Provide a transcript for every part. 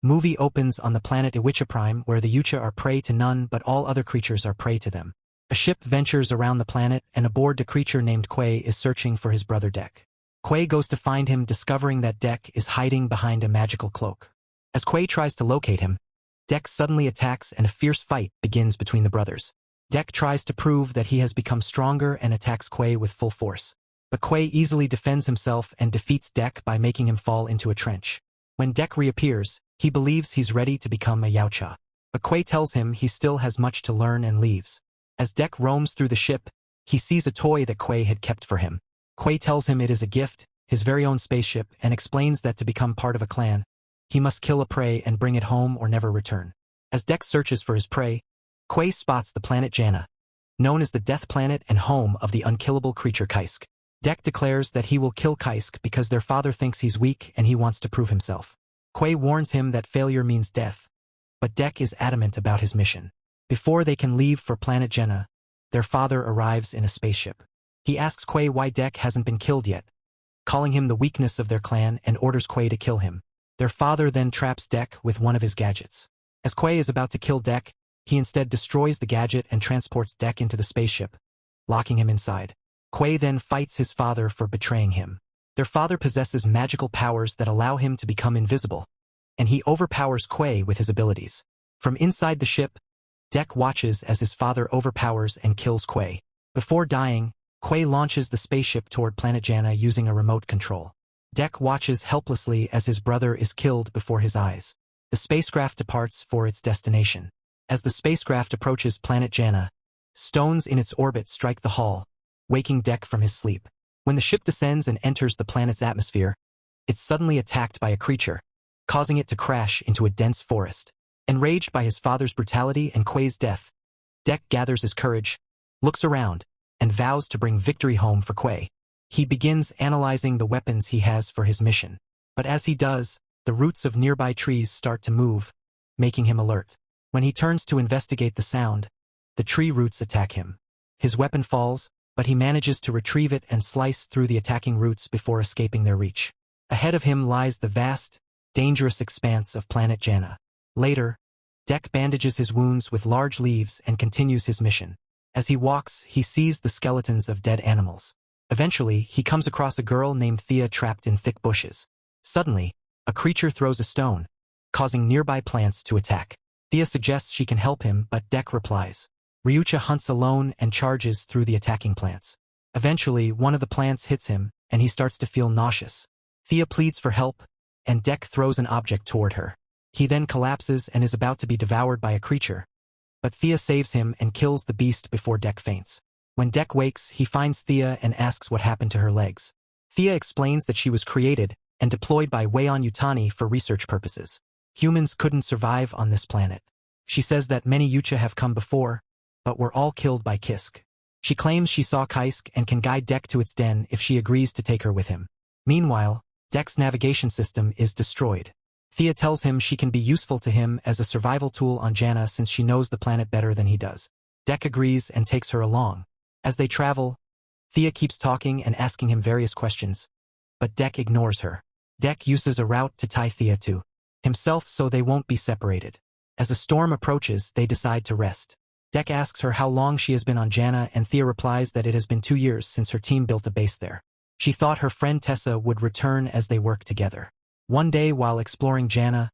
Movie opens on the planet Prime, where the Yucha are prey to none but all other creatures are prey to them. A ship ventures around the planet and aboard a creature named Quay is searching for his brother Dek. Quay goes to find him, discovering that Dek is hiding behind a magical cloak. As Quay tries to locate him, Dek suddenly attacks and a fierce fight begins between the brothers. Dek tries to prove that he has become stronger and attacks Quay with full force. But Quay easily defends himself and defeats Dek by making him fall into a trench. When Dek reappears, he believes he's ready to become a Yaocha. But Quay tells him he still has much to learn and leaves. As Dek roams through the ship, he sees a toy that Quay had kept for him. Quay tells him it is a gift, his very own spaceship, and explains that to become part of a clan, he must kill a prey and bring it home or never return. As Dek searches for his prey, Quay spots the planet Janna, known as the Death Planet and home of the unkillable creature Kaisk. Dek declares that he will kill Kaisk because their father thinks he's weak and he wants to prove himself. Quay warns him that failure means death, but Dek is adamant about his mission. Before they can leave for planet Janna, their father arrives in a spaceship. He asks Quay why Dek hasn't been killed yet, calling him the weakness of their clan, and orders Quay to kill him. Their father then traps Dek with one of his gadgets. As Quay is about to kill Dek, he instead destroys the gadget and transports Dek into the spaceship, locking him inside. Quay then fights his father for betraying him. Their father possesses magical powers that allow him to become invisible, and he overpowers Quay with his abilities. From inside the ship, Dek watches as his father overpowers and kills Quay. Before dying, Quay launches the spaceship toward planet Janna using a remote control. Dek watches helplessly as his brother is killed before his eyes. The spacecraft departs for its destination. As the spacecraft approaches planet Janna, stones in its orbit strike the hull, waking Dek from his sleep. When the ship descends and enters the planet's atmosphere, it's suddenly attacked by a creature, causing it to crash into a dense forest. Enraged by his father's brutality and Quay's death, Dek gathers his courage, looks around, and vows to bring victory home for Quay. He begins analyzing the weapons he has for his mission. But as he does, the roots of nearby trees start to move, making him alert. When he turns to investigate the sound, the tree roots attack him. His weapon falls, but he manages to retrieve it and slice through the attacking roots before escaping their reach. Ahead of him lies the vast, dangerous expanse of planet Janna. Later, Dek bandages his wounds with large leaves and continues his mission. As he walks, he sees the skeletons of dead animals. Eventually, he comes across a girl named Thea trapped in thick bushes. Suddenly, a creature throws a stone, causing nearby plants to attack. Thea suggests she can help him, but Dek replies. Ryucha hunts alone and charges through the attacking plants. Eventually, one of the plants hits him, and he starts to feel nauseous. Thea pleads for help, and Dek throws an object toward her. He then collapses and is about to be devoured by a creature, but Thea saves him and kills the beast before Dek faints. When Dek wakes, he finds Thea and asks what happened to her legs. Thea explains that she was created and deployed by Weion Yutani for research purposes. Humans couldn't survive on this planet. She says that many Yucha have come before, but were all killed by Kaisk. She claims she saw Kaisk and can guide Dek to its den if she agrees to take her with him. Meanwhile, Dek's navigation system is destroyed. Thea tells him she can be useful to him as a survival tool on Janna since she knows the planet better than he does. Dek agrees and takes her along. As they travel, Thea keeps talking and asking him various questions, but Dek ignores her. Dek uses a route to tie Thea to himself so they won't be separated. As a storm approaches, they decide to rest. Dek asks her how long she has been on Janna, and Thea replies that it has been 2 years since her team built a base there. She thought her friend Tessa would return as they work together. One day while exploring Janna,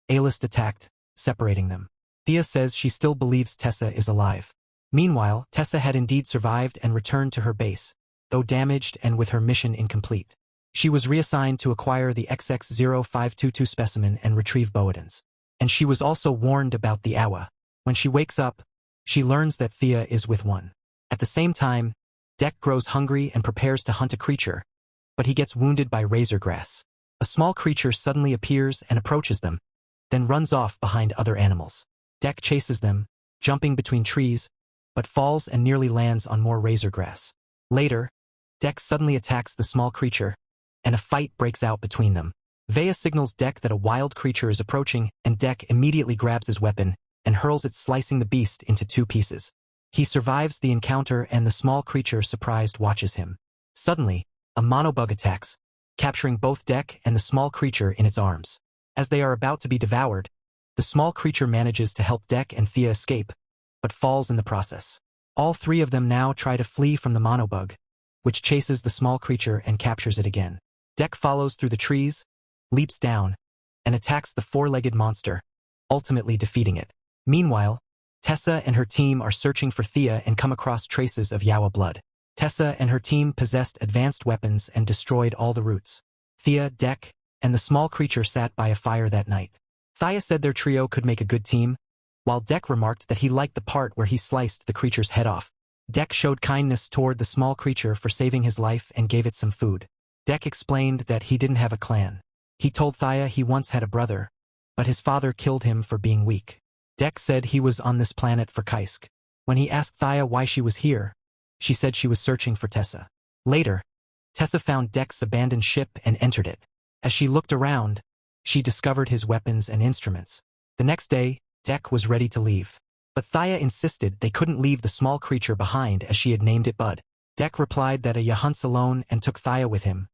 A-list attacked, separating them. Thea says she still believes Tessa is alive. Meanwhile, Tessa had indeed survived and returned to her base, though damaged and with her mission incomplete. She was reassigned to acquire the XX-0522 specimen and retrieve Boadins. And she was also warned about the Awa. When she wakes up, she learns that Thea is with one. At the same time, Dek grows hungry and prepares to hunt a creature, but he gets wounded by razor grass. A small creature suddenly appears and approaches them, then runs off behind other animals. Dek chases them, jumping between trees, but falls and nearly lands on more razor grass. Later, Dek suddenly attacks the small creature, and a fight breaks out between them. Vea signals Dek that a wild creature is approaching, and Dek immediately grabs his weapon and hurls it, slicing the beast into 2 pieces. He survives the encounter, and the small creature, surprised, watches him. Suddenly, a monobug attacks, capturing both Dek and the small creature in its arms. As they are about to be devoured, the small creature manages to help Dek and Thea escape, but falls in the process. All three of them now try to flee from the monobug, which chases the small creature and captures it again. Dek follows through the trees, leaps down, and attacks the four-legged monster, ultimately defeating it. Meanwhile, Tessa and her team are searching for Thea and come across traces of Yawa blood. Tessa and her team possessed advanced weapons and destroyed all the roots. Thea, Dek, and the small creature sat by a fire that night. Thea said their trio could make a good team, while Dek remarked that he liked the part where he sliced the creature's head off. Dek showed kindness toward the small creature for saving his life and gave it some food. Dek explained that he didn't have a clan. He told Thea he once had a brother, but his father killed him for being weak. Dek said he was on this planet for Kaisk. When he asked Thea why she was here, she said she was searching for Tessa. Later, Tessa found Dek's abandoned ship and entered it. As she looked around, she discovered his weapons and instruments. The next day, Dek was ready to leave. But Thea insisted they couldn't leave the small creature behind as she had named it Bud. Dek replied that he hunts alone and took Thea with him,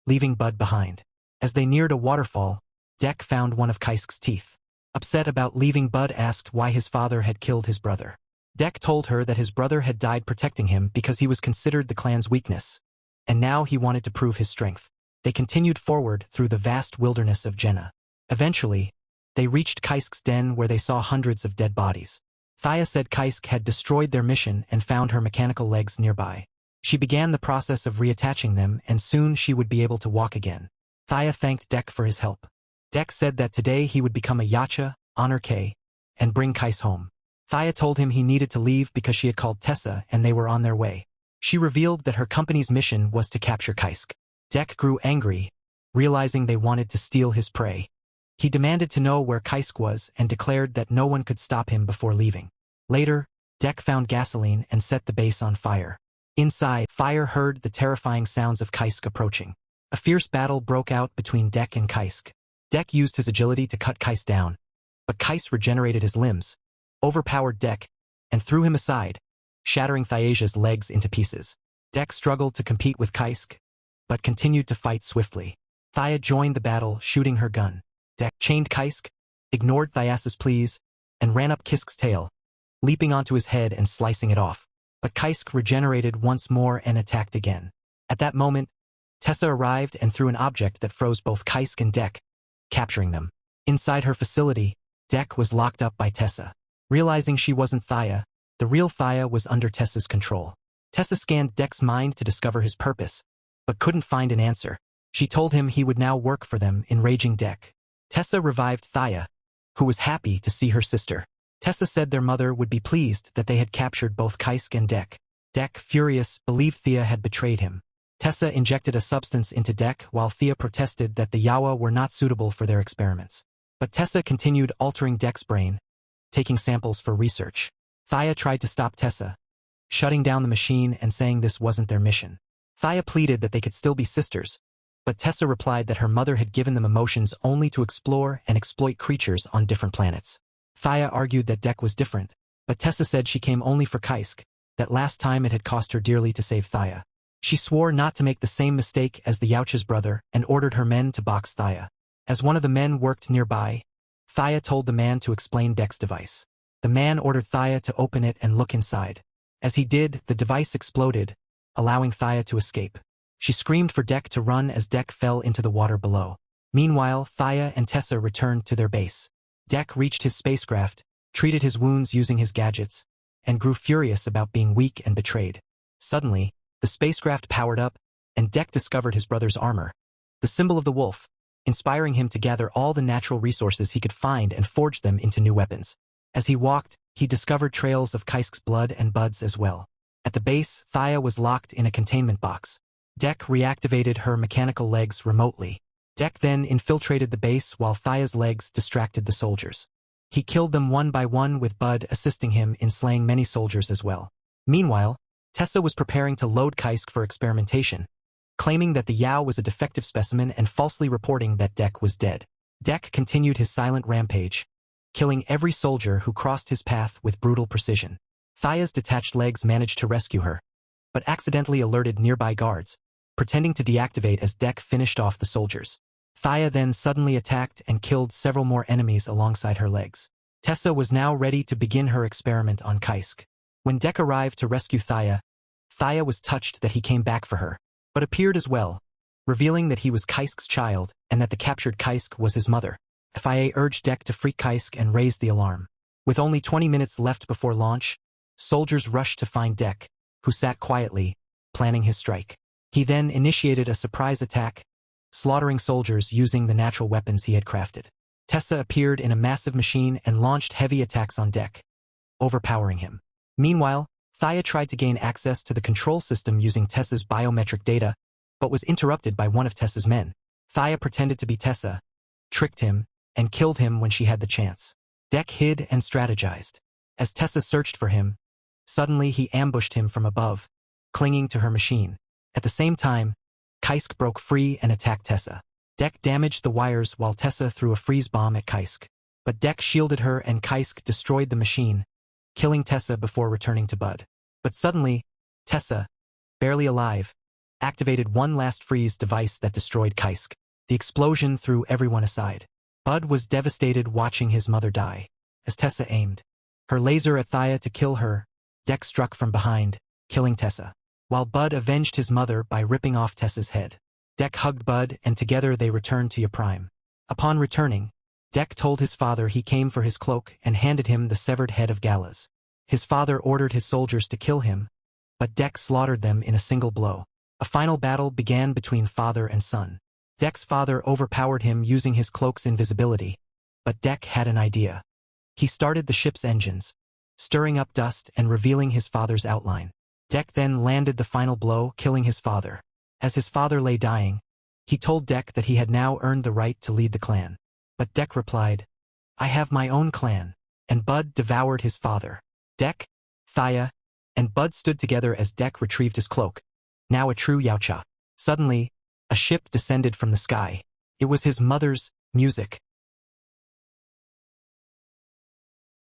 leaving Bud behind. As they neared a waterfall, Dek found one of Kaisk's teeth. Upset about leaving, Bud asked why his father had killed his brother. Dek told her that his brother had died protecting him because he was considered the clan's weakness, and now he wanted to prove his strength. They continued forward through the vast wilderness of Janna. Eventually, they reached Kaisk's den where they saw hundreds of dead bodies. Thea said Kaisk had destroyed their mission and found her mechanical legs nearby. She began the process of reattaching them, and soon she would be able to walk again. Thea thanked Dek for his help. Dek said that today he would become a Yacha, honor K, and bring Kaisk home. Thea told him he needed to leave because she had called Tessa and they were on their way. She revealed that her company's mission was to capture Kaisk. Dek grew angry, realizing they wanted to steal his prey. He demanded to know where Kaisk was and declared that no one could stop him before leaving. Later, Dek found gasoline and set the base on fire. Inside, Fire heard the terrifying sounds of Kaisk approaching. A fierce battle broke out between Dek and Kaisk. Dek used his agility to cut Kaisk down, but Kaisk regenerated his limbs, overpowered Dek, and threw him aside, shattering Thiasia's legs into pieces. Dek struggled to compete with Kaisk, but continued to fight swiftly. Thea joined the battle, shooting her gun. Dek chained Kaisk, ignored Thias's pleas, and ran up Kisk's tail, leaping onto his head and slicing it off. But Kaisk regenerated once more and attacked again. At that moment, Tessa arrived and threw an object that froze both Kaisk and Dek, capturing them. Inside her facility, Dek was locked up by Tessa. Realizing she wasn't Thea, the real Thea was under Tessa's control. Tessa scanned Dek's mind to discover his purpose, but couldn't find an answer. She told him he would now work for them, enraging Dek. Tessa revived Thea, who was happy to see her sister. Tessa said their mother would be pleased that they had captured both Kaisk and Dek. Dek, furious, believed Thea had betrayed him. Tessa injected a substance into Dek while Thea protested that the Yawa were not suitable for their experiments. But Tessa continued altering Dek's brain, taking samples for research. Thea tried to stop Tessa, shutting down the machine and saying this wasn't their mission. Thea pleaded that they could still be sisters, but Tessa replied that her mother had given them emotions only to explore and exploit creatures on different planets. Thea argued that Dek was different, but Tessa said she came only for Kaisk, that last time it had cost her dearly to save Thea. She swore not to make the same mistake as the Yautja's brother and ordered her men to box Thea. As one of the men worked nearby, Thea told the man to explain Dek's device. The man ordered Thea to open it and look inside. As he did, the device exploded, allowing Thea to escape. She screamed for Dek to run as Dek fell into the water below. Meanwhile, Thea and Tessa returned to their base. Dek reached his spacecraft, treated his wounds using his gadgets, and grew furious about being weak and betrayed. Suddenly, the spacecraft powered up, and Dek discovered his brother's armor, the symbol of the wolf, inspiring him to gather all the natural resources he could find and forge them into new weapons. As he walked, he discovered trails of Kaisk's blood and Bud's as well. At the base, Thea was locked in a containment box. Dek reactivated her mechanical legs remotely. Dek then infiltrated the base while Thea's legs distracted the soldiers. He killed them one by one, with Bud assisting him in slaying many soldiers as well. Meanwhile, Tessa was preparing to load Kaisk for experimentation, claiming that the Yao was a defective specimen and falsely reporting that Dek was dead. Dek continued his silent rampage, killing every soldier who crossed his path with brutal precision. Thea's detached legs managed to rescue her, but accidentally alerted nearby guards, pretending to deactivate as Dek finished off the soldiers. Thaya then suddenly attacked and killed several more enemies alongside her legs. Tessa was now ready to begin her experiment on Kaisk. When Dek arrived to rescue Thaya, Thaya was touched that he came back for her, but appeared as well, revealing that he was Kaisk's child and that the captured Kaisk was his mother. Thaya urged Dek to free Kaisk and raise the alarm. With only 20 minutes left before launch, soldiers rushed to find Dek, who sat quietly, planning his strike. He then initiated a surprise attack, slaughtering soldiers using the natural weapons he had crafted. Tessa appeared in a massive machine and launched heavy attacks on Dek, overpowering him. Meanwhile, Thaya tried to gain access to the control system using Tessa's biometric data, but was interrupted by one of Tessa's men. Thaya pretended to be Tessa, tricked him, and killed him when she had the chance. Dek hid and strategized. As Tessa searched for him, suddenly he ambushed him from above, clinging to her machine. At the same time, Kaisk broke free and attacked Tessa. Dek damaged the wires while Tessa threw a freeze bomb at Kaisk. But Dek shielded her and Kaisk destroyed the machine, killing Tessa before returning to Bud. But suddenly, Tessa, barely alive, activated one last freeze device that destroyed Kaisk. The explosion threw everyone aside. Bud was devastated watching his mother die. As Tessa aimed her laser at Thaya to kill her, Dek struck from behind, killing Tessa, while Bud avenged his mother by ripping off Tessa's head. Dek hugged Bud and together they returned to Prime. Upon returning, Dek told his father he came for his cloak and handed him the severed head of Galas. His father ordered his soldiers to kill him, but Dek slaughtered them in a single blow. A final battle began between father and son. Dek's father overpowered him using his cloak's invisibility, but Dek had an idea. He started the ship's engines, stirring up dust and revealing his father's outline. Dek then landed the final blow, killing his father. As his father lay dying, he told Dek that he had now earned the right to lead the clan. But Dek replied, "I have my own clan," and Bud devoured his father. Dek, Thaya, and Bud stood together as Dek retrieved his cloak, now a true Yaocha. Suddenly, a ship descended from the sky. It was his mother's music.